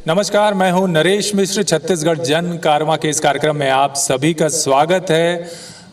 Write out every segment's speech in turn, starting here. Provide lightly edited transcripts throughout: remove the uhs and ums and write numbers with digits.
नमस्कार, मैं हूं नरेश मिश्र। छत्तीसगढ़ जन कारवां के इस कार्यक्रम में आप सभी का स्वागत है।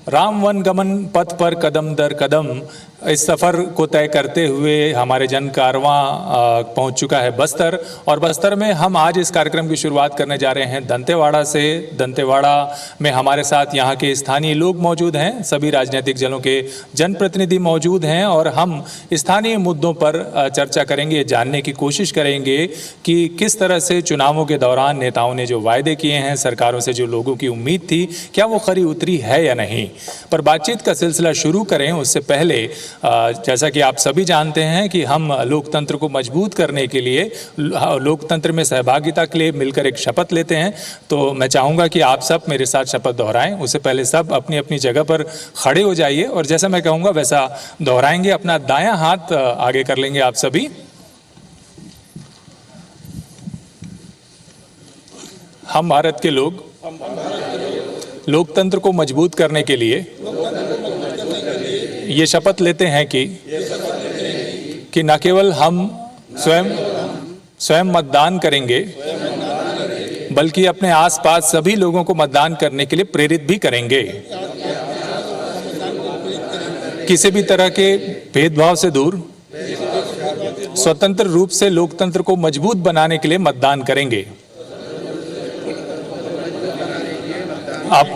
राम वन गमन पथ पर कदम दर कदम इस सफ़र को तय करते हुए हमारे जन कारवां पहुंच चुका है बस्तर, और बस्तर में हम आज इस कार्यक्रम की शुरुआत करने जा रहे हैं दंतेवाड़ा से। दंतेवाड़ा में हमारे साथ यहाँ के स्थानीय लोग मौजूद हैं, सभी राजनीतिक दलों के जनप्रतिनिधि मौजूद हैं, और हम स्थानीय मुद्दों पर चर्चा करेंगे, जानने की कोशिश करेंगे कि किस तरह से चुनावों के दौरान नेताओं ने जो वायदे किए हैं, सरकारों से जो लोगों की उम्मीद थी, क्या वो खरी उतरी है या नहीं। पर बातचीत का सिलसिला शुरू करें उससे पहले जैसा कि आप सभी जानते हैं कि हम लोकतंत्र को मजबूत करने के लिए, लोकतंत्र में सहभागिता के लिए मिलकर एक शपथ लेते हैं। तो मैं चाहूँगा कि आप सब मेरे साथ शपथ दोहराएं। उससे पहले सब अपनी अपनी जगह पर खड़े हो जाइए और जैसा मैं कहूँगा वैसा दोहराएंगे। अपना दायां हाथ आगे कर लेंगे आप सभी। हम भारत के लोग लोकतंत्र को मजबूत करने के लिए ये शपथ लेते हैं कि न केवल हम स्वयं मतदान करेंगे, बल्कि अपने आसपास सभी लोगों को मतदान करने के लिए प्रेरित भी करेंगे। किसी भी तरह के भेदभाव से दूर स्वतंत्र रूप से लोकतंत्र को मजबूत बनाने के लिए मतदान करेंगे। आप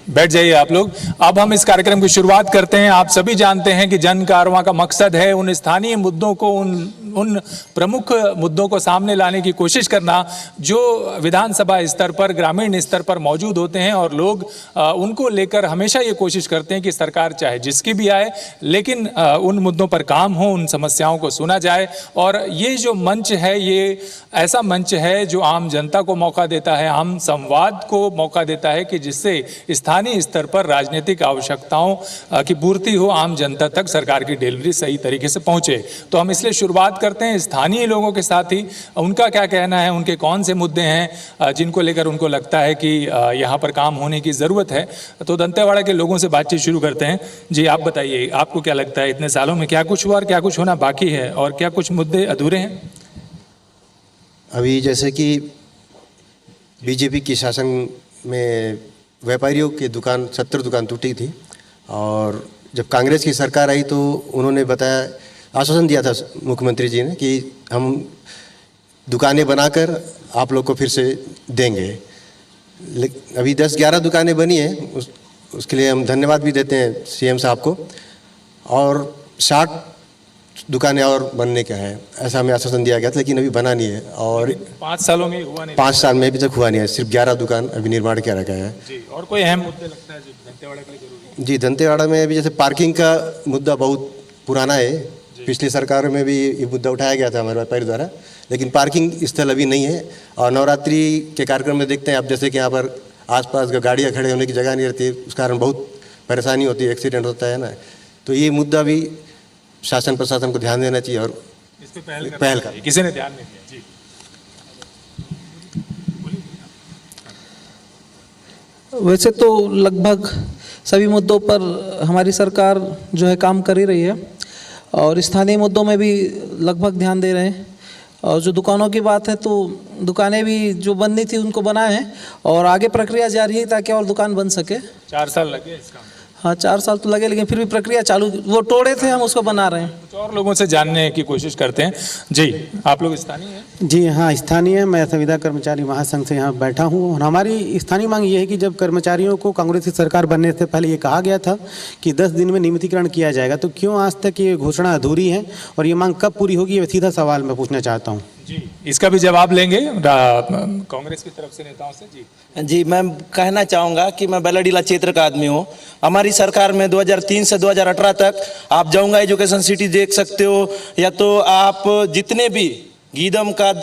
बैठ जाइए आप लोग। अब हम इस कार्यक्रम की शुरुआत करते हैं। आप सभी जानते हैं कि जन कारवां का मकसद है उन स्थानीय मुद्दों को, उन प्रमुख मुद्दों को सामने लाने की कोशिश करना जो विधानसभा स्तर पर, ग्रामीण स्तर पर मौजूद होते हैं, और लोग उनको लेकर हमेशा ये कोशिश करते हैं कि सरकार चाहे जिसकी भी आए, लेकिन उन मुद्दों पर काम हो, उन समस्याओं को सुना जाए। और ये जो मंच है, ये ऐसा मंच है जो आम जनता को मौका देता है, आम संवाद को मौका देता है कि जिससे स्थानीय स्तर पर राजनीतिक आवश्यकताओं की पूर्ति हो, आम जनता तक सरकार की डिलीवरी सही तरीके से पहुंचे। तो हम इसलिए शुरुआत करते हैं स्थानीय लोगों के साथ ही, उनका क्या कहना है, उनके कौन से मुद्दे हैं जिनको लेकर उनको लगता है कि यहाँ पर काम होने की ज़रूरत है। तो दंतेवाड़ा के लोगों से बातचीत शुरू करते हैं। जी, आप बताइए, आपको क्या लगता है इतने सालों में क्या कुछ हुआ और क्या कुछ होना बाकी है, और क्या कुछ मुद्दे अधूरे हैं? अभी जैसे कि बीजेपी के शासन में व्यापारियों की दुकान 70 दुकान टूटी थी, और जब कांग्रेस की सरकार आई तो उन्होंने बताया, आश्वासन दिया था मुख्यमंत्री जी ने कि हम दुकानें बनाकर आप लोग को फिर से देंगे। अभी 10-11 दुकानें बनी हैं, उसके लिए हम धन्यवाद भी देते हैं सीएम साहब को, और 60 दुकानें और बनने का है, ऐसा हमें आश्वासन दिया गया था, लेकिन अभी बना नहीं है। और 5 सालों में हुआ नहीं, 5 साल में अभी तक हुआ नहीं है, सिर्फ 11 दुकान अभी निर्माण किया रखा है। जी, और कोई अहम मुद्दे लगता है जो दंतेवाड़ा के लिए जरूरी है? जी, दंतेवाड़ा में अभी जैसे पार्किंग का मुद्दा बहुत पुराना है। पिछली सरकार में भी ये मुद्दा उठाया गया था हमारे व्यापारी द्वारा, लेकिन पार्किंग स्थल अभी नहीं है। और नवरात्रि के कार्यक्रम में देखते हैं आप, जैसे कि यहाँ पर आसपास गाड़ियाँ खड़े होने की जगह नहीं रहती, उस कारण बहुत परेशानी होती है, एक्सीडेंट होता है ना। तो ये मुद्दा भी शासन प्रशासन को ध्यान देना चाहिए, और इस पे पहल कर किसी ने ध्यान नहीं दिया। जी, वैसे तो लगभग सभी मुद्दों पर हमारी सरकार जो है काम कर ही रही है, और स्थानीय मुद्दों में भी लगभग ध्यान दे रहे हैं। और जो दुकानों की बात है, तो दुकानें भी जो बननी थी उनको बनाए हैं, और आगे प्रक्रिया जारी है ताकि और दुकान बन सके। 4 साल लगे इसका? हाँ, 4 साल तो लगे, लेकिन फिर भी प्रक्रिया चालू, वो तोड़े थे, हम उसको बना रहे हैं। कुछ और लोगों से जानने की कोशिश करते हैं। जी, आप लोग स्थानीय हैं? जी हाँ, स्थानीय है। मैं संविदा कर्मचारी महासंघ से यहाँ बैठा हूँ, और हमारी स्थानीय मांग ये है कि जब कर्मचारियों को कांग्रेस की सरकार बनने से पहले ये कहा गया था कि 10 दिन में नियमितीकरण किया जाएगा, तो क्यों आज तक ये घोषणा अधूरी है, और ये मांग कब पूरी होगी, ये सीधा सवाल मैं पूछना चाहता हूँ। जी, इसका भी जवाब लेंगे कांग्रेस की तरफ से नेताओं से। जी, मैं कहना चाहूँगा कि मैं बेलाडीला क्षेत्र का आदमी हूँ। हमारी सरकार में 2003 से 2018 तक आप जाऊँगा एजुकेशन सिटी देख सकते हो, या तो आप जितने भी गीदम का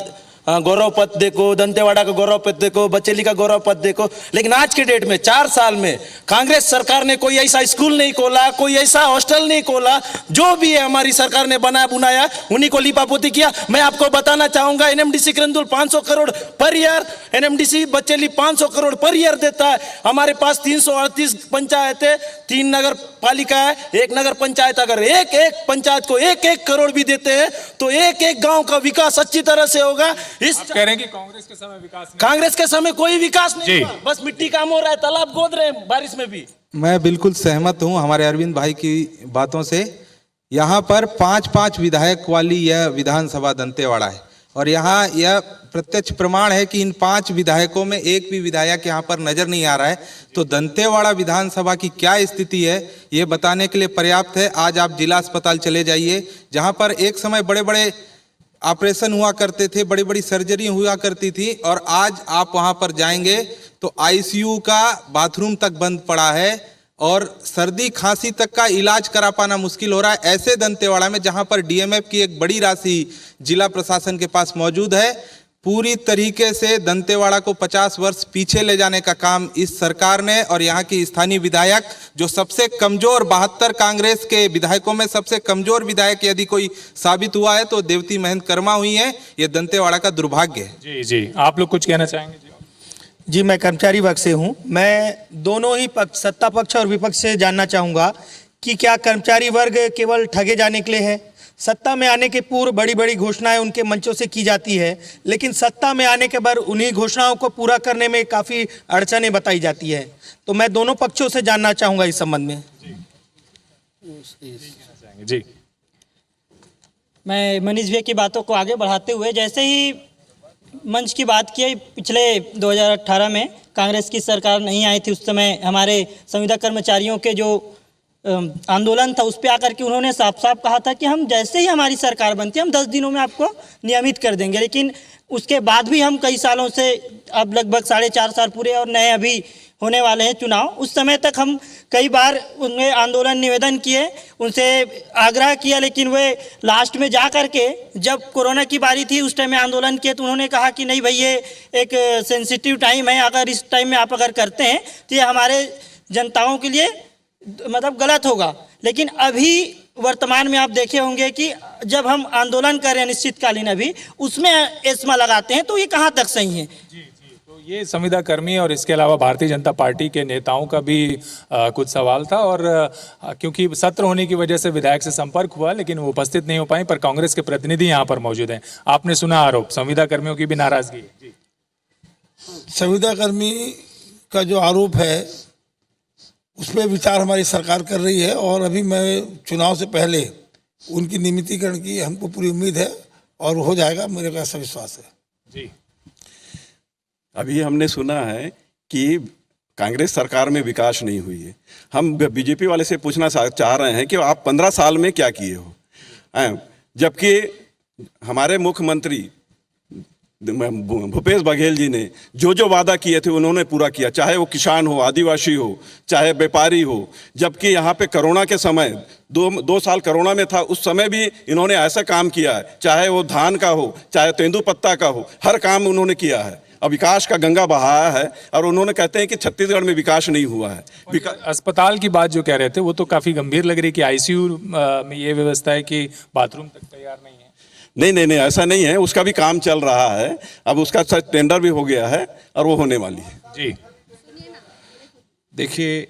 गौरव पथ देखो, दंतेवाड़ा का गौरव पथ देखो, बचेली का गौरव पथ देखो, लेकिन आज के डेट में 4 साल में कांग्रेस सरकार ने कोई ऐसा स्कूल नहीं खोला, कोई ऐसा हॉस्टल नहीं खोला। जो भी है हमारी सरकार ने बनाया बुनाया, उन्हीं को लिपापोती किया। मैं आपको बताना चाहूंगा, NMDC Kirandul 500 crore per year, NMDC Bacheli 500 crore per year देता है। हमारे पास 338 पंचायतें, 3 नगर पालिका है, 1 नगर पंचायत। अगर एक एक पंचायत को 1-1 करोड़ भी देते हैं तो एक एक गांव का विकास अच्छी तरह से होगा। इस आप कह रहे हैं कि कांग्रेस के समय विकास नहीं कांग्रेस के समय कोई विकास जी। नहीं हुआ, बस मिट्टी काम हो रहा है, तालाब गोद रहे हैं बारिश में भी। मैं बिल्कुल सहमत हूं हमारे अरविंद भाई की बातों से। यहाँ पर 5-5 विधायक वाली यह विधानसभा दंतेवाड़ा है और यहाँ यह प्रत्यक्ष प्रमाण है कि इन 5 विधायकों में एक भी विधायक यहाँ पर नजर नहीं आ रहा है। तो दंतेवाड़ा विधानसभा की क्या स्थिति है ये बताने के लिए पर्याप्त है। आज आप जिला अस्पताल चले जाइए, जहाँ पर एक समय बड़े बड़े ऑपरेशन हुआ करते थे, बड़ी बड़ी सर्जरी हुआ करती थी, और आज आप वहाँ पर जाएंगे तो आईसीयू का बाथरूम तक बंद पड़ा है और सर्दी खांसी तक का इलाज करा पाना मुश्किल हो रहा है। ऐसे दंतेवाड़ा में जहां पर डीएमएफ की एक बड़ी राशि जिला प्रशासन के पास मौजूद है, पूरी तरीके से दंतेवाड़ा को 50 वर्ष पीछे ले जाने का काम इस सरकार ने और यहाँ की स्थानीय विधायक, जो सबसे कमजोर 72 कांग्रेस के विधायकों में सबसे कमजोर विधायक यदि कोई साबित हुआ है तो देवती महंत कर्मा हुई है। ये दंतेवाड़ा का दुर्भाग्य है। जी जी, आप लोग कुछ कहना चाहेंगे? जी जी, मैं कर्मचारी वर्ग से हूं। मैं दोनों ही पक्ष, सत्ता पक्ष और विपक्ष से जानना चाहूँगा कि क्या कर्मचारी वर्ग केवल ठगे जाने के लिए है? सत्ता में आने के पूर्व बड़ी बड़ी घोषणाएं उनके मंचों से की जाती है, लेकिन सत्ता में आने के बाद उन्हीं घोषणाओं को पूरा करने में काफ़ी अड़चनें बताई जाती है। तो मैं दोनों पक्षों से जानना चाहूँगा इस संबंध में। जी, मैं मनीष भैया की बातों को आगे बढ़ाते हुए, जैसे ही मंच की बात की, पिछले 2018 में कांग्रेस की सरकार नहीं आई थी, उस समय हमारे संविदा कर्मचारियों के जो आंदोलन था उस पर आकर के उन्होंने साफ साफ कहा था कि हम जैसे ही हमारी सरकार बनती है हम 10 दिनों में आपको नियमित कर देंगे। लेकिन उसके बाद भी हम कई सालों से, अब लगभग 4.5 साल पूरे और नए अभी होने वाले हैं चुनाव, उस समय तक हम कई बार उनमें आंदोलन निवेदन किए, उनसे आग्रह किया, लेकिन वे लास्ट में जा कर के जब कोरोना की बारी थी उस टाइम में आंदोलन किए तो उन्होंने कहा कि नहीं भाई ये एक सेंसिटिव टाइम है, अगर इस टाइम में आप अगर करते हैं तो ये हमारे जनताओं के लिए मतलब गलत होगा। लेकिन अभी वर्तमान में आप देखे होंगे कि जब हम आंदोलन कर रहे हैं निश्चितकालीन, अभी उसमें एस्मा लगाते हैं, तो ये कहाँ तक सही है? तो ये संविदा कर्मी और इसके अलावा भारतीय जनता पार्टी के नेताओं का भी कुछ सवाल था, और क्योंकि सत्र होने की वजह से विधायक से संपर्क हुआ लेकिन वो उपस्थित नहीं हो पाए, पर कांग्रेस के प्रतिनिधि यहाँ पर मौजूद हैं। आपने सुना आरोप, संविदा कर्मियों की भी नाराजगी है। जी, संविदा कर्मी का जो आरोप है उसमें विचार हमारी सरकार कर रही है, और अभी मैं चुनाव से पहले उनकी नियमितीकरण की हमको पूरी उम्मीद है और हो जाएगा, मेरे को ऐसा विश्वास है। जी, अभी हमने सुना है कि कांग्रेस सरकार में विकास नहीं हुई है। हम बीजेपी वाले से पूछना चाह रहे हैं कि आप 15 साल में क्या किए हो, जबकि हमारे मुख्यमंत्री भूपेश बघेल जी ने जो जो वादा किए थे उन्होंने पूरा किया, चाहे वो किसान हो, आदिवासी हो, चाहे व्यापारी हो। जबकि यहाँ पे कोरोना के समय 2 साल कोरोना में था, उस समय भी इन्होंने ऐसा काम किया है, चाहे वो धान का हो, चाहे तेंदुपत्ता का हो, हर काम उन्होंने किया है। अब विकास का गंगा बहाया है, और उन्होंने कहते हैं कि छत्तीसगढ़ में विकास नहीं हुआ है। अस्पताल की बात जो कह रहे थे वो तो काफी गंभीर लग रही है कि आईसीयू में ये व्यवस्था है कि बाथरूम तक तैयार नहीं है। नहीं, ऐसा नहीं है, उसका भी काम चल रहा है। अब उसका टेंडर भी हो गया है और वो होने वाली है। जी, देखिए,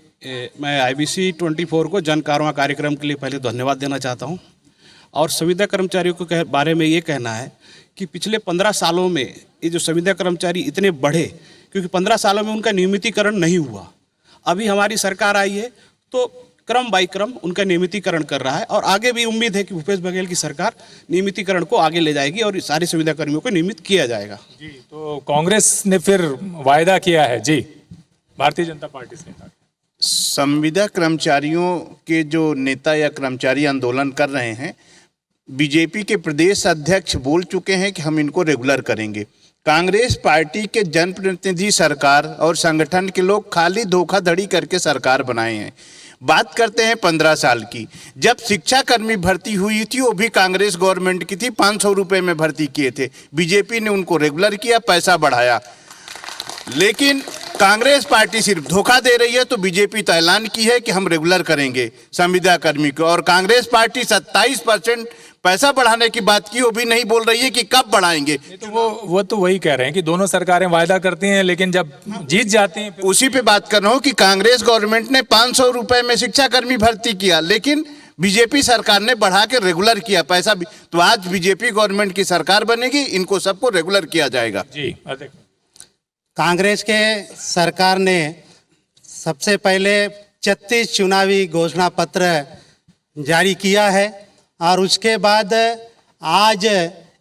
मैं IBC 24 को जन कारवां कार्यक्रम के लिए पहले धन्यवाद देना चाहता हूं, और संविदा कर्मचारियों के बारे में ये कहना है कि पिछले 15 सालों में ये जो संविदा कर्मचारी इतने बढ़े, क्योंकि 15 सालों में उनका नियमितीकरण नहीं हुआ। अभी हमारी सरकार आई है तो क्रम बाई क्रम उनका नियमितीकरण कर रहा है, और आगे भी उम्मीद है कि भूपेश बघेल की सरकार नियमितीकरण को आगे ले जाएगी और सारे संविदा कर्मियों को नियमित किया जाएगा। जी, तो कांग्रेस ने फिर वायदा किया है जी भारतीय जनता पार्टी से। संविदा कर्मचारियों के जो नेता या कर्मचारी आंदोलन कर रहे हैं, बीजेपी के प्रदेश अध्यक्ष बोल चुके हैं कि हम इनको रेगुलर करेंगे। कांग्रेस पार्टी के जनप्रतिनिधि सरकार और संगठन के लोग खाली धोखाधड़ी करके सरकार बनाए हैं। बात करते हैं 15 साल की, जब शिक्षा कर्मी भर्ती हुई थी वो भी कांग्रेस गवर्नमेंट की थी, 500 रुपये में भर्ती किए थे। बीजेपी ने उनको रेगुलर किया, पैसा बढ़ाया। लेकिन कांग्रेस पार्टी सिर्फ धोखा दे रही है, तो बीजेपी तो ऐलान की है कि हम रेगुलर करेंगे संविदा कर्मी को, और कांग्रेस पार्टी 27% पैसा बढ़ाने की बात की, वो भी नहीं बोल रही है कि कब बढ़ाएंगे। तो वो तो वही कह रहे हैं कि दोनों सरकारें वायदा करती हैं लेकिन जब जीत जाती हैं उसी पे बात कर रहा हूँ कि कांग्रेस गवर्नमेंट ने 500 रुपए में शिक्षा कर्मी भर्ती किया, लेकिन बीजेपी सरकार ने बढ़ा के रेगुलर किया पैसा भी, तो आज बीजेपी गवर्नमेंट की सरकार बनेगी, इनको सबको रेगुलर किया जाएगा। जी अध्यक्ष। कांग्रेस के सरकार ने सबसे पहले 36 चुनावी घोषणा पत्र जारी किया है और उसके बाद आज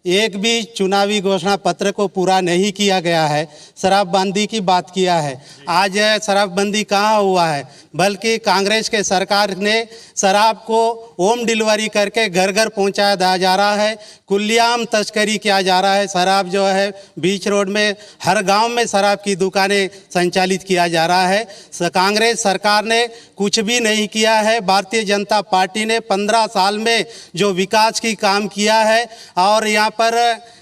एक भी चुनावी घोषणा पत्र को पूरा नहीं किया गया है। शराबबंदी की बात किया है, आज शराबबंदी कहाँ हुआ है, बल्कि कांग्रेस के सरकार ने शराब को होम डिलीवरी करके घर घर पहुँचाया जा रहा है, खुलेआम तस्करी किया जा रहा है। शराब जो है बीच रोड में हर गांव में शराब की दुकानें संचालित किया जा रहा है। कांग्रेस सरकार ने कुछ भी नहीं किया है। भारतीय जनता पार्टी ने 15 साल में जो विकास की काम किया है, और यहाँ पर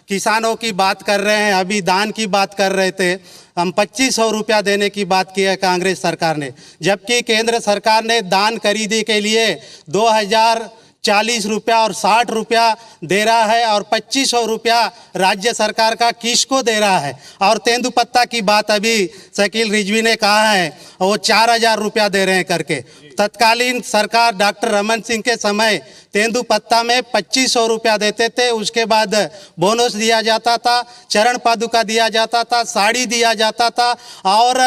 किसानों की बात कर रहे हैं, अभी दान की बात कर रहे थे, हम 2500 रुपया देने की बात की है कांग्रेस सरकार ने, जबकि केंद्र सरकार ने धान खरीदी के लिए 2040 रुपया और 60 रुपया दे रहा है, और 2500 रुपया राज्य सरकार का किसको दे रहा है। और तेंदुपत्ता की बात अभी शकील रिजवी ने कहा है, वो 4000 रुपया दे रहे हैं करके। तत्कालीन सरकार डॉक्टर रमन सिंह के समय तेंदुपत्ता में 2500 रुपया देते थे, उसके बाद बोनस दिया जाता था, चरण पादुका दिया जाता था, साड़ी दिया जाता था, और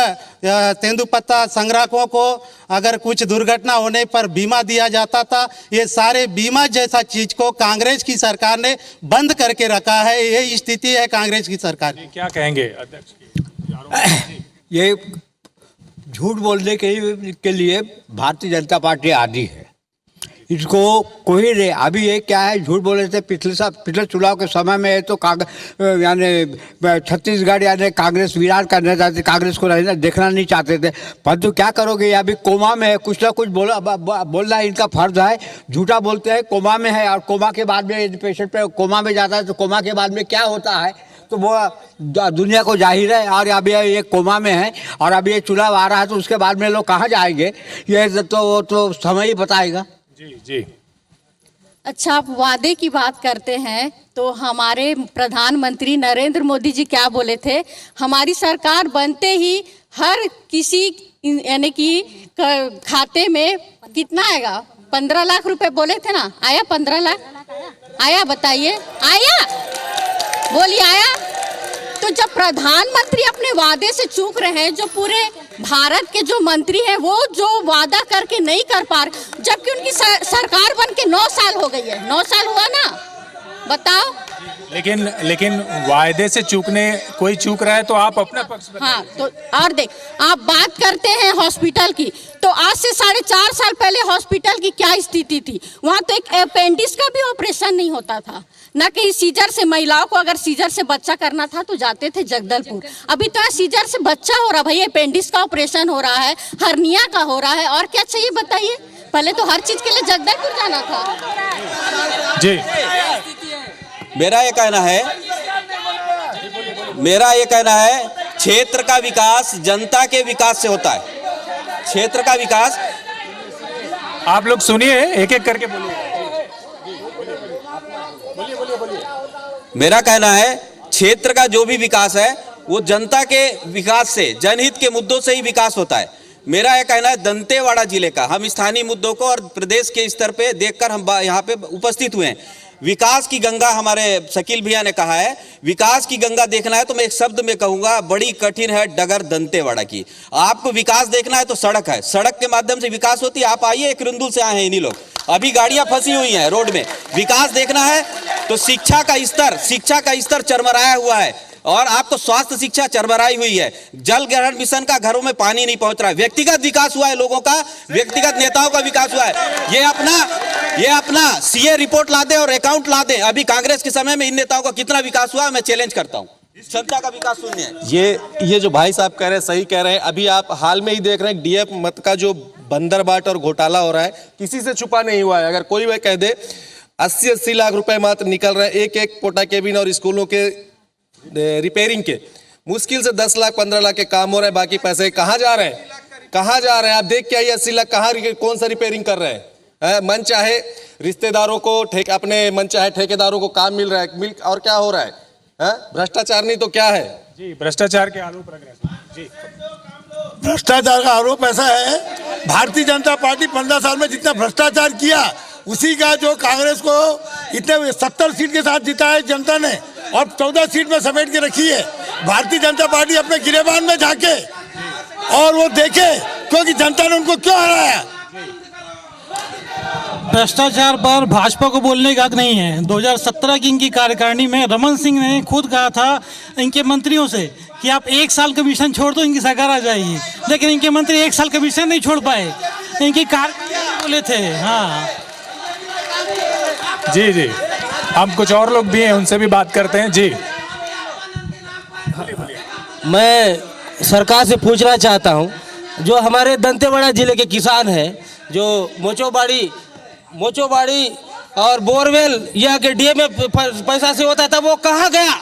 तेंदुपत्ता संग्राहकों को अगर कुछ दुर्घटना होने पर बीमा दिया जाता था। ये सारे बीमा जैसा चीज को कांग्रेस की सरकार ने बंद करके रखा है। ये स्थिति है कांग्रेस की सरकार की। क्या कहेंगे अध्यक्ष? ये झूठ बोलने के लिए भारतीय जनता पार्टी आदी है, इसको कोई नहीं। अभी ये क्या है, झूठ बोले थे पिछले चुनाव के समय में तो यानी छत्तीसगढ़ यानी कांग्रेस वीरान करना चाहते, कांग्रेस को रहना देखना नहीं चाहते थे, परंतु क्या करोगे, ये अभी कोमा में है, कुछ ना कुछ बोलना इनका फर्ज है। झूठा बोलते हैं, कोमा में है, और कोमा के बाद में पेशेंट पे कोमा में जाता है तो कोमा के बाद में क्या होता है तो वो दुनिया को जाहिर है। और अभी ये कोमा में है और अभी ये चुनाव आ रहा है, तो उसके बाद में लोग कहाँ जाएंगे ये तो समय ही बताएगा। जी जी। अच्छा, आप वादे की बात करते हैं तो हमारे प्रधानमंत्री नरेंद्र मोदी जी क्या बोले थे, हमारी सरकार बनते ही हर किसी यानी कि खाते में कितना आएगा, 15 लाख रुपए बोले थे ना, आया 15 लाख आया? बताइए, आया? बोलिए, आया? तो जब प्रधानमंत्री अपने वादे से चूक रहे हैं, जो पूरे भारत के जो मंत्री हैं वो जो वादा करके नहीं कर पा रहे, जबकि उनकी सरकार बन के 9 साल हो गई है, 9 साल हुआ ना, बताओ। लेकिन वायदे से चूकने कोई चूक रहा है तो आप अपना पक्ष बताइए। हाँ, तो और देख, आप बात करते हैं हॉस्पिटल की, तो आज से 4.5 साल पहले हॉस्पिटल की क्या स्थिति थी? वहाँ तो एक अपेंडिक्स का भी ऑपरेशन नहीं होता था, ना कहीं सीजर से। महिलाओं को अगर सीजर से बच्चा करना था तो जाते थे जगदलपुर, अभी तो सीजर से बच्चा हो रहा, भाई अपेंडिक्स का ऑपरेशन हो रहा है, हर्निया का हो रहा है, और क्या चाहिए बताइए? पहले तो हर चीज के लिए जगदलपुर जाना था। जी, मेरा ये कहना है क्षेत्र का विकास जनता के विकास से होता है। क्षेत्र का विकास, आप लोग सुनिए, एक एक करके बोलिए। मेरा कहना है क्षेत्र का जो भी विकास है वो जनता के विकास से, जनहित के मुद्दों से ही विकास होता है। मेरा यह कहना है दंतेवाड़ा जिले का, हम स्थानीय मुद्दों को और प्रदेश के स्तर पे देखकर हम यहाँ पे उपस्थित हुए हैं। विकास की गंगा, हमारे शकील भैया ने कहा है, विकास की गंगा देखना है तो मैं एक शब्द में कहूंगा, बड़ी कठिन है डगर दंतेवाड़ा की। आपको विकास देखना है तो सड़क है, सड़क के माध्यम से विकास होती है। आप आइए, किरंदुल से आए हैं इन्हीं लोग, अभी गाड़ियां फंसी हुई हैं रोड में। विकास देखना है तो शिक्षा का स्तर चरमराया हुआ है, और आपको स्वास्थ्य शिक्षा चरमराई हुई है। जल ग्रहण मिशन का घरों में पानी नहीं पहुंच रहा है। व्यक्तिगत विकास हुआ है, लोगों का, व्यक्तिगत नेताओं का विकास हुआ है। ये अपना सीए रिपोर्ट ला दे और अकाउंट ला दे, अभी कांग्रेस के समय में इन नेताओं का कितना विकास हुआ है, मैं चैलेंज करता हूं। जनता का विकास शून्य है। ये जो भाई साहब कह रहे हैं सही कह रहे हैं। अभी आप हाल में ही देख रहे हैं डीएफ मत का जो बंदर बाट और घोटाला हो रहा है, किसी से छुपा नहीं हुआ है। अगर कोई वह कह दे 80-80 लाख रुपए मात्र निकल रहे हैं एक पोटा केबिन और स्कूलों के रिपेयरिंग के, मुश्किल से 10 लाख 15 लाख के काम हो रहे हैं, बाकी पैसे कहाँ जा रहे हैं? कहाँ जा रहे हैं? आप देख के आइए 80 लाख कौन सा रिपेयरिंग कर रहे हैं? मन चाहे रिश्तेदारों को अपने मन चाहे ठेकेदारों को काम मिल रहा है, और क्या हो रहा है? भ्रष्टाचार नहीं तो क्या है? जी, भ्रष्टाचार के आरोप लग रहे हैं। जी, भ्रष्टाचार का आरोप ऐसा है, भारतीय जनता पार्टी 15 साल में जितना भ्रष्टाचार किया उसी का जो कांग्रेस को इतने 70 सीट के साथ जीता है जनता ने और 14 सीट में समेट के रखी है। भारतीय जनता पार्टी अपने गिरेबान में झांके और वो देखे क्योंकि जनता ने उनको क्यों हराया। भ्रष्टाचार पर भाजपा को बोलने का हक नहीं है। 2017 की इनकी कार्यकारिणी में रमन सिंह ने खुद कहा था इनके मंत्रियों से कि आप 1 साल कमीशन छोड़ दो, इनकी सरकार आ जाएगी, लेकिन इनके मंत्री 1 साल कमीशन नहीं छोड़ पाए। इनकी कार्यकारिणी बोले थे। हाँ जी जी, हम कुछ और लोग भी हैं, उनसे भी बात करते हैं। जी, मैं सरकार से पूछना चाहता हूं, जो हमारे दंतेवाड़ा जिले के किसान हैं, जो मोचोबाड़ी और बोरवेल यहाँ के डीए में पैसा से होता था, वो कहाँ गया?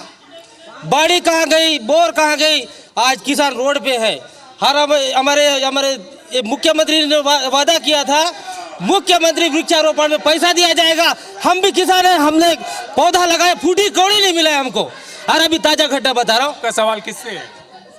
बाड़ी कहाँ गई? बोर कहाँ गई? आज किसान रोड पे है। हमारे मुख्यमंत्री ने वादा किया था, मुख्यमंत्री वृक्षारोपण में पैसा दिया जाएगा। हम भी किसान हैं, हमने पौधा लगाया, फूटी कौड़ी नहीं मिला है हमको। और अभी ताजा घटना बता रहा हूँ। आपका सवाल किससे है?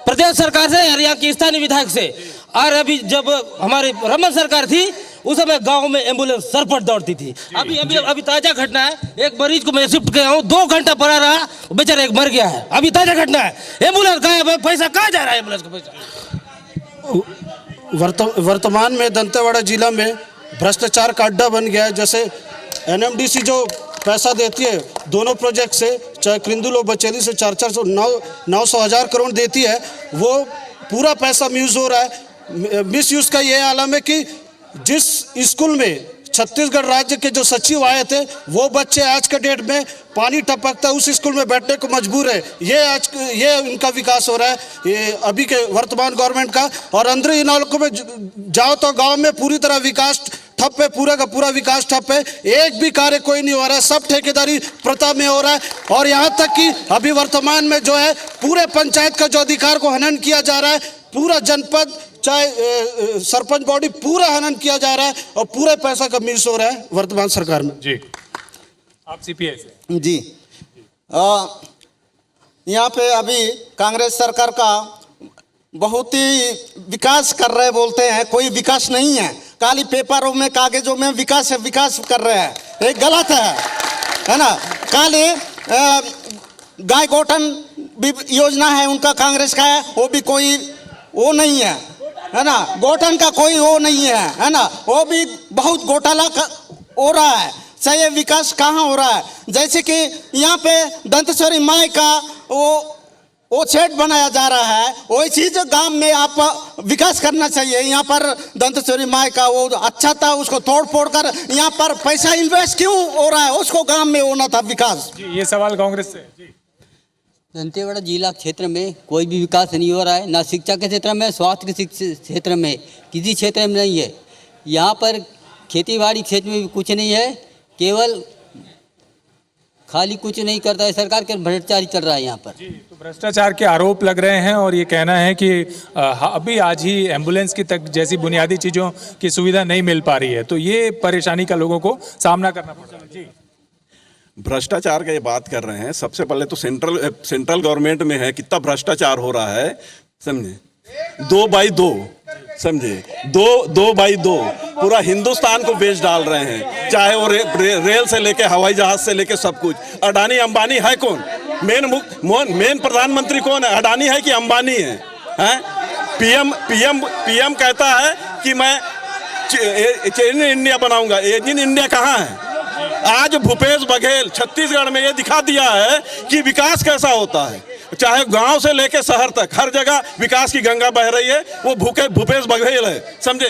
प्रदेश सरकार से और यहाँ की स्थानीय विधायक से। और अभी जब हमारी रमन सरकार थी उस समय गांव में एम्बुलेंस सरपट दौड़ती थी। अभी ताजा घटना है, एक मरीज को मैं शिफ्ट किया हूँ, 2 घंटा पड़ा रहा, बेचारा एक मर गया है। अभी ताजा घटना है, एम्बुलेंस गायब है, पैसा कहाँ जा रहा है एम्बुलेंस का पैसा? वर्तमान में दंतेवाड़ा जिला में भ्रष्टाचार का अड्डा बन गया है। जैसे एनएमडीसी जो पैसा देती है दोनों प्रोजेक्ट से, चाहे कृंदुल और बचेली से 900,000 करोड़ देती है, वो पूरा पैसा मिस हो रहा है। मिस यूज़ का ये आलम है कि जिस स्कूल में छत्तीसगढ़ राज्य के जो सचिव आए थे, वो बच्चे आज के डेट में पानी टपकता उस स्कूल में बैठने को मजबूर है। ये इनका विकास हो रहा है ये अभी के वर्तमान गवर्नमेंट का। और अंदर इलाकों में जाओ तो गांव में पूरी तरह विकास ठप है, पूरा का पूरा विकास ठप है। एक भी कार्य कोई नहीं हो रहा है, सब ठेकेदारी प्रथा में हो रहा है। और यहाँ तक कि अभी वर्तमान में जो है पूरे पंचायत का जो अधिकार को हनन किया जा रहा है, पूरा जनपद चाहे सरपंच बॉडी पूरा हनन किया जा रहा है और पूरे पैसा का मिस हो रहा है वर्तमान सरकार में। जी, आप सीपीआई से। जी, यहाँ पे अभी कांग्रेस सरकार का बहुत ही विकास कर रहे बोलते हैं, कोई विकास नहीं है। काली पेपरों में कागजों में विकास कर रहे हैं, ये गलत है ना। काले गाय गोठन भी योजना है उनका, कांग्रेस का है, वो भी कोई वो नहीं है ना। गोठन का कोई वो नहीं है ना, वो भी बहुत घोटाला हो रहा है। सही विकास कहाँ हो रहा है? जैसे कि यहाँ पे दंतेश्वरी माई का वो शेड बनाया जा रहा है, वही चीज गांव में आप विकास करना चाहिए। यहाँ पर दंतेश्वरी माई का वो अच्छा था, उसको तोड़ फोड़ कर यहाँ पर पैसा इन्वेस्ट क्यों हो रहा है? उसको गांव में होना था विकास। जी, ये सवाल कांग्रेस से। जी, दंतेवाड़ा जिला क्षेत्र में कोई भी विकास नहीं हो रहा है, ना शिक्षा के क्षेत्र में, स्वास्थ्य के क्षेत्र में, किसी क्षेत्र में नहीं है। यहाँ पर खेती-बाड़ी क्षेत्र में भी कुछ नहीं है, केवल खाली कुछ नहीं करता है सरकार के, भ्रष्टाचार चल रहा है यहाँ पर। जी, तो भ्रष्टाचार के आरोप लग रहे हैं और ये कहना है कि अभी आज ही एम्बुलेंस की तक जैसी बुनियादी चीज़ों की सुविधा नहीं मिल पा रही है, तो ये परेशानी का लोगों को सामना करना पड़ रहा है। जी, भ्रष्टाचार का ये बात कर रहे हैं, सबसे पहले तो सेंट्रल गवर्नमेंट में है कितना भ्रष्टाचार हो रहा है, समझे। 2x2 समझे, 2x2 पूरा हिंदुस्तान को बेच डाल रहे हैं, चाहे वो रेल से लेके हवाई जहाज से लेके सब कुछ। अडानी अंबानी है कौन? मेन प्रधानमंत्री कौन है? अडानी है कि अंबानी है? पीएम कहता है कि मैं चेन इंडिया बनाऊंगा। एजिन इंडिया कहाँ है? आज भूपेश बघेल छत्तीसगढ़ में ये दिखा दिया है कि विकास कैसा होता है। चाहे गांव से लेके शहर तक हर जगह विकास की गंगा बह रही है, वो भूपेश बघेल है, समझे।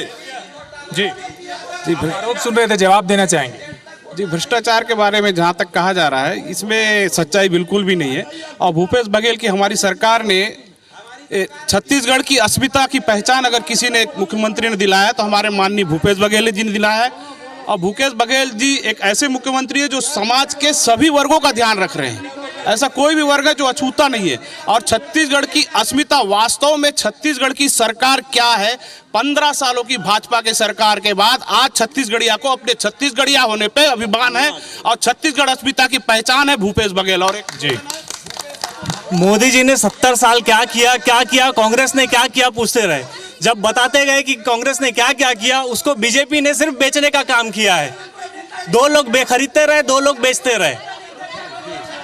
जी जी, आरोप सुन रहे थे, जवाब देना चाहेंगे। जी, भ्रष्टाचार के बारे में जहाँ तक कहा जा रहा है, इसमें सच्चाई बिल्कुल भी नहीं है। और भूपेश बघेल की हमारी सरकार ने छत्तीसगढ़ की अस्मिता की पहचान अगर किसी ने मुख्यमंत्री ने दिलाया तो हमारे माननीय भूपेश बघेल जी ने दिलाया है। और भूपेश बघेल जी एक ऐसे मुख्यमंत्री है जो समाज के सभी वर्गों का ध्यान रख रहे हैं। ऐसा कोई भी वर्ग है जो अछूता नहीं है। और छत्तीसगढ़ की अस्मिता, वास्तव में छत्तीसगढ़ की सरकार क्या है, 15 सालों की भाजपा के सरकार के बाद आज छत्तीसगढ़िया को अपने छत्तीसगढ़िया होने पे अभिमान है और छत्तीसगढ़ अस्मिता की पहचान है भूपेश बघेल। और जी, मोदी जी ने 70 साल क्या किया, कांग्रेस ने क्या किया पूछते रहे। जब बताते गए कि कांग्रेस ने क्या क्या किया, उसको बीजेपी ने सिर्फ बेचने का काम किया है। दो लोग खरीदते रहे, दो लोग बेचते रहे।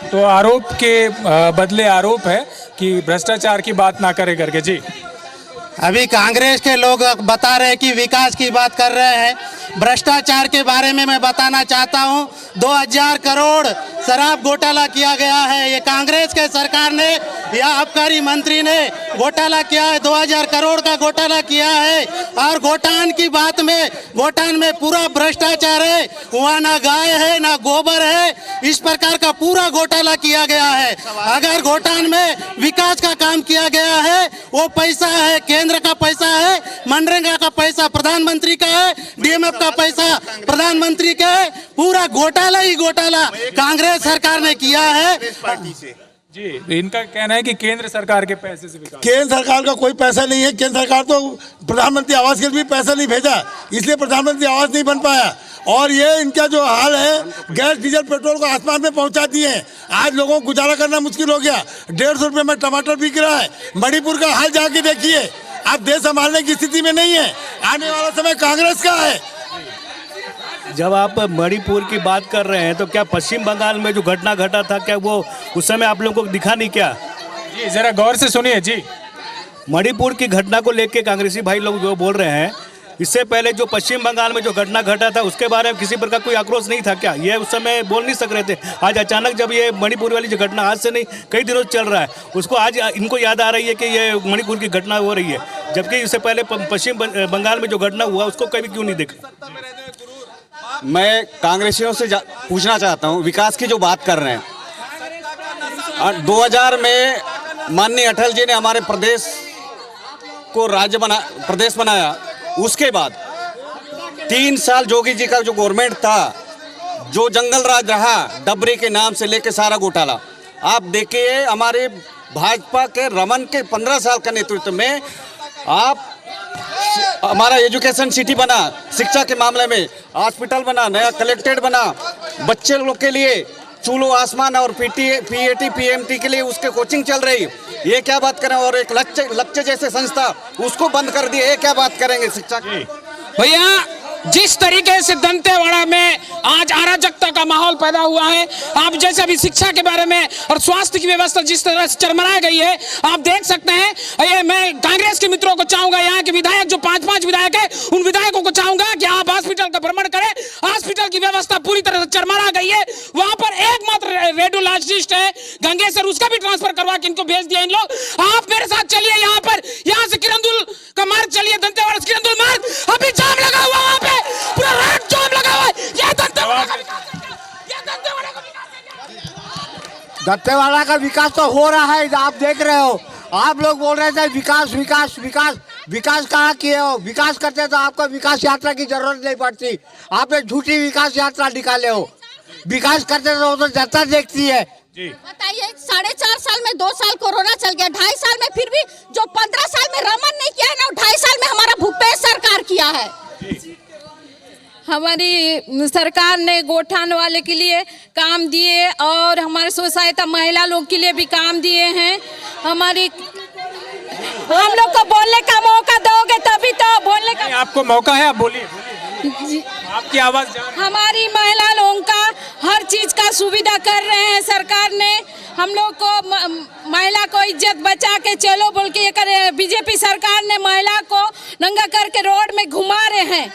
तो आरोप के बदले आरोप है कि भ्रष्टाचार की बात ना करे करके। जी, अभी कांग्रेस के लोग बता रहे हैं कि विकास की बात कर रहे हैं। भ्रष्टाचार के बारे में मैं बताना चाहता हूं, 2000 करोड़ शराब घोटाला किया गया है। ये कांग्रेस के सरकार ने या आबकारी मंत्री ने घोटाला किया है, 2000 करोड़ का घोटाला किया है। और घोटान की बात में, घोटान में पूरा भ्रष्टाचार है, वहाँ ना गाय है ना गोबर है, इस प्रकार का पूरा घोटाला किया गया है। अगर घोटान में विकास का काम किया गया है, वो पैसा है केंद्र का पैसा है, मनरेगा का पैसा प्रधानमंत्री का है, डीएमएफ का पैसा प्रधानमंत्री का है, पूरा घोटाला ही घोटाला कांग्रेस सरकार ने किया है। जी, इनका कहना है कि केंद्र सरकार के पैसे से विकास। केंद्र सरकार का कोई पैसा नहीं है। केंद्र सरकार तो प्रधानमंत्री आवास के लिए भी पैसा नहीं भेजा, इसलिए प्रधानमंत्री आवास नहीं बन पाया। और ये इनका जो हाल है, गैस डीजल पेट्रोल को आसमान में पहुंचा दिए हैं। आज लोगों को गुजारा करना मुश्किल हो गया। 150 रुपये में टमाटर बिक रहा है। मणिपुर का हाल जाके देखिए, आप देश संभालने की स्थिति में नहीं है। आने वाला समय कांग्रेस का है। जब आप मणिपुर की बात कर रहे हैं तो क्या पश्चिम बंगाल में जो घटना घटा था, क्या वो उस समय आप लोगों को दिखा नहीं क्या? जी, जरा गौर से सुनिए। जी, मणिपुर की घटना को लेके कांग्रेसी भाई लोग जो बोल रहे हैं, इससे पहले जो पश्चिम बंगाल में जो घटना घटा था उसके बारे में किसी प्रकार कोई आक्रोश नहीं था क्या? ये उस समय बोल नहीं सक रहे थे। आज अचानक जब ये मणिपुर वाली जो घटना आज से नहीं कई दिनों से चल रहा है, उसको आज इनको याद आ रही है कि ये मणिपुर की घटना हो रही है, जबकि इससे पहले पश्चिम बंगाल में जो घटना हुआ उसको कभी क्यों नहीं देखा? मैं कांग्रेसियों से पूछना चाहता हूं, विकास की जो बात कर रहे हैं, 2000 में माननीय अटल जी ने हमारे प्रदेश को प्रदेश बनाया। उसके बाद 3 साल जोगी जी का जो गवर्नमेंट था, जो जंगल राज रहा, डबरी के नाम से लेके सारा घोटाला, आप देखिए हमारे भाजपा के रमन के 15 साल का नेतृत्व में आप हमारा एजुकेशन सिटी बना, शिक्षा के मामले में हॉस्पिटल बना, नया कलेक्ट्रेट बना, बच्चे लोग के लिए चूलो आसमान और पीएटी पीएमटी के लिए उसके कोचिंग चल रही। ये क्या बात करें? और एक लक्ष्य जैसे संस्था उसको बंद कर दिए, ये क्या बात करेंगे शिक्षा की? भैया, जिस तरीके से दंतेवाड़ा में आज अराजकता का माहौल पैदा हुआ है, आप जैसे अभी शिक्षा के बारे में और स्वास्थ्य की व्यवस्था जिस तरह से चरमरा गई है, आप देख सकते हैं। ये मैं कांग्रेस के मित्रों को चाहूंगा, यहाँ के विधायक जो 5-5 विधायक है, उन विधायकों को चाहूंगा कि आप हॉस्पिटल का भ्रमण करें। हॉस्पिटल की व्यवस्था पूरी तरह से चरमरा गई है। वहां पर एकमात्र रेडियोलॉजिस्ट है गंगेसर, उसका भी ट्रांसफर करवा के इनको भेज दिया इन लोग। आप मेरे साथ चलिए, यहाँ से किरंदुल का मार्ग चलिए, दंतेवाड़ा से किरंदुल मार्ग, अभी जाम लगा हुआ वहां पे, पूरा रोड जाम लगा हुआ है। ये दंतेवाड़ा का विकास तो हो रहा है, आप देख रहे हो। आप लोग बोल रहे थे विकास विकास विकास, विकास कहाँ किए हो? विकास करते तो आपको विकास यात्रा की जरूरत नहीं पड़ती। आपने झूठी विकास यात्रा निकाले हो। विकास करते तो जनता देखती है। बताइए, 4.5 साल में 2 साल कोरोना चल गया, 2.5 साल में फिर भी जो 15 साल में रमन नहीं किया है ना, 2.5 साल में हमारा भूपेश सरकार किया है। हमारी सरकार ने गोठान वाले के लिए काम दिए और हमारे स्व सहायता महिला लोग के लिए भी काम दिए हैं। हम लोग को बोलने का मौका दोगे तभी तो बोलने का। आपको मौका है, आप बोलिए, आपकी आवाज। हमारी महिला लोगों का हर चीज का सुविधा कर रहे हैं सरकार ने। हम लोग को महिला को इज्जत बचा के चलो बोल के ये करे। बीजेपी सरकार ने महिला को नंगा करके रोड में घुमा रहे हैं।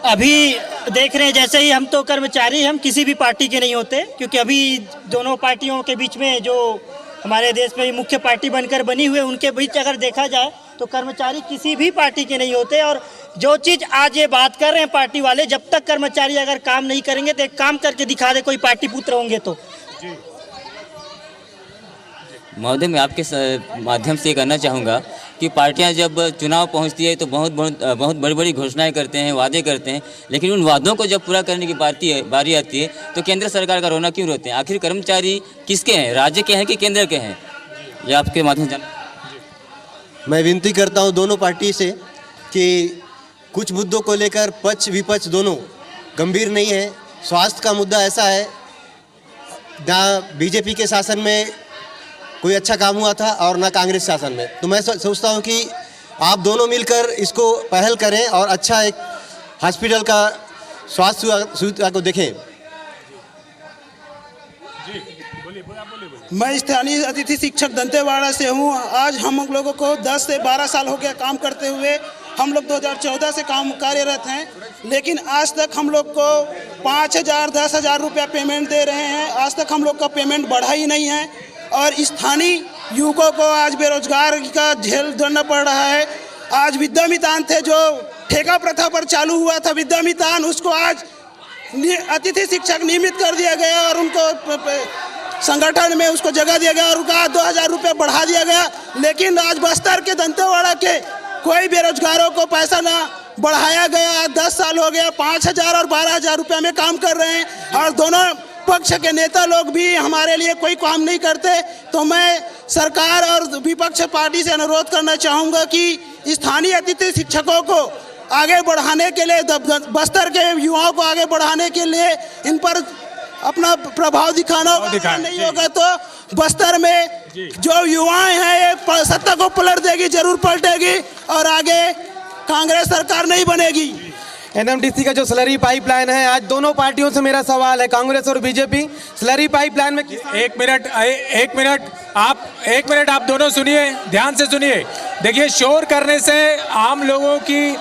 अभी देख रहे हैं, जैसे ही हम तो कर्मचारी, हम किसी भी पार्टी के नहीं होते, क्योंकि अभी दोनों पार्टियों के बीच में जो हमारे देश में मुख्य पार्टी बनकर बनी हुई है, उनके बीच अगर देखा जाए तो कर्मचारी किसी भी पार्टी के नहीं होते। और जो चीज़ आज ये बात कर रहे हैं पार्टी वाले, जब तक कर्मचारी अगर काम नहीं करेंगे तो एक काम करके दिखा दे कोई पार्टी पुत्र होंगे तो। महोदय, मैं आपके माध्यम से कहना चाहूँगा कि पार्टियां जब चुनाव पहुंचती है तो बहुत बड़ी बड़ी घोषणाएं करते हैं, वादे करते हैं, लेकिन उन वादों को जब पूरा करने की बारी आती है तो केंद्र सरकार का रोना क्यों रोते हैं? आखिर कर्मचारी किसके हैं, राज्य के हैं कि केंद्र के हैं? ये आपके माध्यम से मैं विनती करता हूं दोनों पार्टी से कि कुछ मुद्दों को लेकर पक्ष विपक्ष दोनों गंभीर नहीं है। स्वास्थ्य का मुद्दा ऐसा है जहाँ बीजेपी के शासन में कोई अच्छा काम हुआ था और ना कांग्रेस शासन में। तो मैं सोचता हूं कि आप दोनों मिलकर इसको पहल करें और अच्छा एक हॉस्पिटल का स्वास्थ्य सुविधा को देखें। मैं स्थानीय अतिथि शिक्षक दंतेवाड़ा से हूँ। आज हम लोगों को 10 से 12 साल हो गया काम करते हुए। हम लोग 2014 से काम कार्यरत हैं, लेकिन आज तक हम लोग को 5,000 10,000 रुपया पेमेंट दे रहे हैं। आज तक हम लोग का पेमेंट बढ़ा ही नहीं है और स्थानीय युवकों को आज बेरोजगार का झेल धरना पड़ रहा है। आज विद्यामितान थे जो ठेका प्रथा पर चालू हुआ था विद्यामितान, उसको आज अतिथि शिक्षक नियमित कर दिया गया और उनको संगठन में उसको जगह दिया गया और उनका 2,000 रुपये बढ़ा दिया गया। लेकिन आज बस्तर के दंतेवाड़ा के कोई बेरोजगारों को पैसा ना बढ़ाया गया। 10 साल हो गया, 5,000 और 12,000 रुपये में काम कर रहे हैं और दोनों पक्ष के नेता लोग भी हमारे लिए कोई काम नहीं करते। तो मैं सरकार और विपक्ष पार्टी से अनुरोध करना चाहूँगा कि स्थानीय अतिथि शिक्षकों को आगे बढ़ाने के लिए, बस्तर के युवाओं को आगे बढ़ाने के लिए इन पर अपना प्रभाव दिखाना होगा। नहीं होगा तो बस्तर में जो युवाएं हैं ये सत्ता को पलट देगी, जरूर पलटेगी और आगे कांग्रेस सरकार नहीं बनेगी। एनएमडीसी का जो स्लरी पाइपलाइन है, आज दोनों पार्टियों से मेरा सवाल है, कांग्रेस और बीजेपी, स्लरी पाइपलाइन में एक मिनट आप दोनों सुनिए, ध्यान से सुनिए। देखिए, शोर करने से आम लोगों की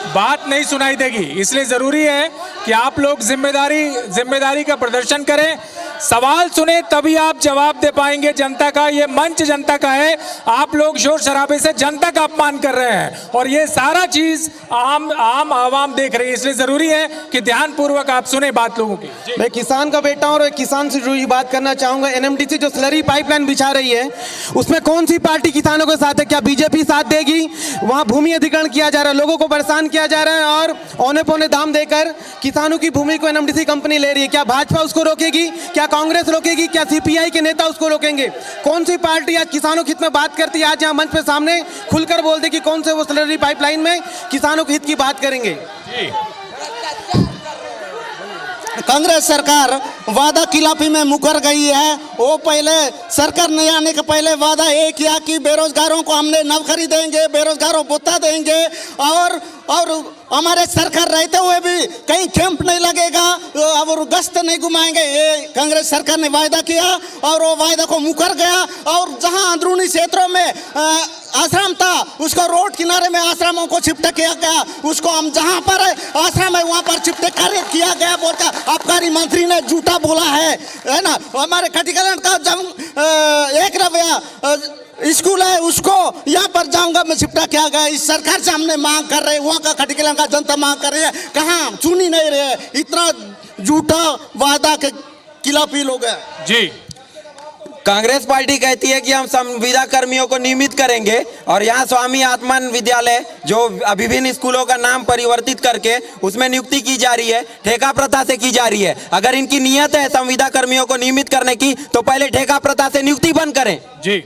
बात नहीं सुनाई देगी, इसलिए जरूरी है कि आप लोग जिम्मेदारी का प्रदर्शन करें, सवाल सुने तभी आप जवाब दे पाएंगे। जनता का ये मंच जनता का है, आप लोग शोर शराबे से जनता का अपमान कर रहे हैं और ये सारा चीज आम आवाम देख रही है, इसलिए जरूरी है कि ध्यानपूर्वक आप सुने बात लोगों की। मैं किसान का बेटा और एक किसान से जुड़ी बात करना चाहूंगा। एनएमडीसी जो स्लरी पाइपलाइन बिछा रही है उसमें कौन सी पार्टी किसानों के साथ है? क्या बीजेपी साथ देगी? वहां भूमि अधिग्रहण किया जा रहा है, लोगों को परेशान किया जा रहा है और औने पौने दाम देकर किसानों की भूमि को एनएमडीसी कंपनी ले रही है। क्या भाजपा उसको रोकेगी? क्या कांग्रेस रोकेगी? क्या सीपीआई के नेता उसको रोकेंगे? कौन सी पार्टी आज किसानों के हित में बात करती है? आज यहाँ मंच पे सामने खुलकर बोल दे कि कौन से वो स्लरी पाइपलाइन में किसानों के हित की बात करेंगे। कांग्रेस सरकार वादा खिलाफी में मुकर गई है। वो पहले सरकार नहीं आने के पहले वादा ये किया कि बेरोजगारों को हमने नौकरी देंगे, बेरोजगारों को भत्ता देंगे और हमारे सरकार रहते हुए भी कहीं कैंप नहीं लगेगा और गश्त नहीं घुमाएंगे। ये कांग्रेस सरकार ने वायदा किया और वो वायदा को मुकर गया और जहां अंदरूनी क्षेत्रों में आश्रम था उसको रोड किनारे में आश्रमों को शिफ्ट किया गया, उसको हम जहां पर आश्रम है वहां पर शिफ्ट किया गया बोलकर आबकारी मंत्री ने झूठा बोला है ना। हमारे खटीकरण का जब एक रवैया स्कूल है उसको यहाँ पर जाऊंगा मैं शिफ्टा किया गया। इस सरकार से हमने मांग कर रहे हैं, वहाँ का खटीकरण का जनता मांग कर रही है, कहाँ सुनी नहीं रहे। इतना झूठा वादा के खिलाफी लोग हैं जी। कांग्रेस पार्टी कहती है कि हम संविदा कर्मियों को नियमित करेंगे और यहाँ स्वामी आत्मान विद्यालय जो विभिन्न स्कूलों का नाम परिवर्तित करके उसमें नियुक्ति की जा रही है, ठेका प्रथा से की जा रही है। अगर इनकी नीयत है संविदा कर्मियों को नियमित करने की तो पहले ठेका प्रथा से नियुक्ति बंद करें। जी।